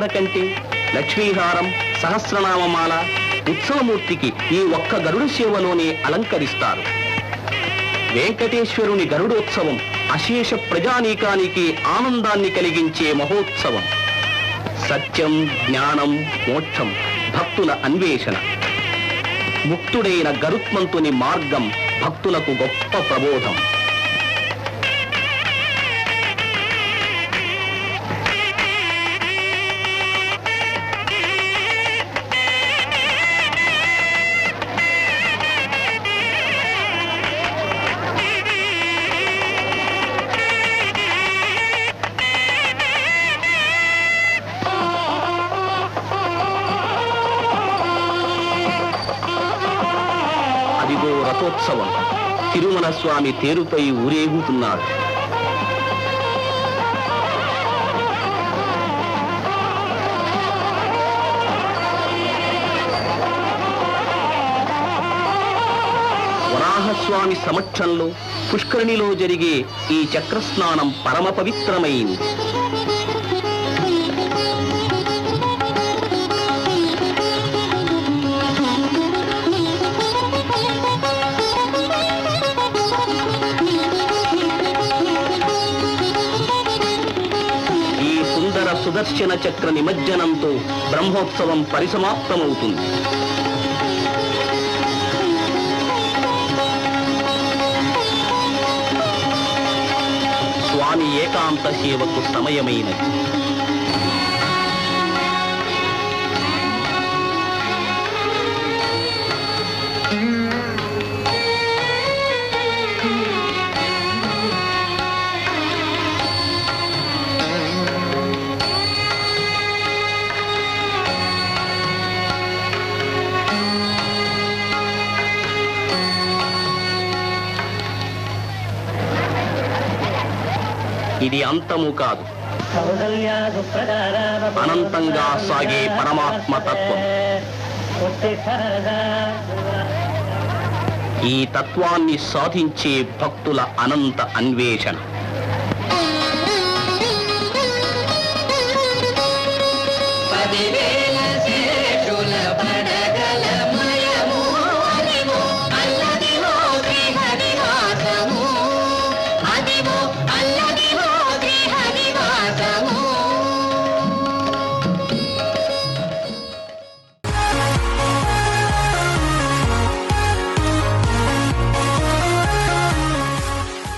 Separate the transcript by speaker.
Speaker 1: మకర కంటి, లక్ష్మీహారం, సహస్రనామమాల ఉత్సవమూర్తికి ఈ ఒక్క గరుడ సేవలోనే అలంకరిస్తారు. వెంకటేశ్వరుని గరుడోత్సవం అశేష ప్రజానీకానికి ఆనందాన్ని కలిగించే మహోత్సవం. సత్యం, జ్ఞానం, మోక్షం భక్తుల అన్వేషణ. ముక్తుడైన గరుత్మంతుని మార్గం భక్తులకు గొప్ప ప్రబోధం. రథోత్సవం. తిరుమల స్వామి తేరుపై ఊరేగుతున్నాడు. వరాహస్వామి సమక్షంలో పుష్కరిణిలో జరిగే ఈ చక్రస్నానం పరమ పవిత్రమైంది. సుదర్శన చక్ర నిమజ్జనంతో బ్రహ్మోత్సవం పరిసమాప్తమవుతుంది. స్వామి ఏకాంత సేవకు సమయమైనది. ఇది అంతము కాదు, అనంతంగా సాగే పరమాత్మ తత్వం. ఈ తత్వాన్ని సాధించే భక్తుల అనంత అన్వేషణ.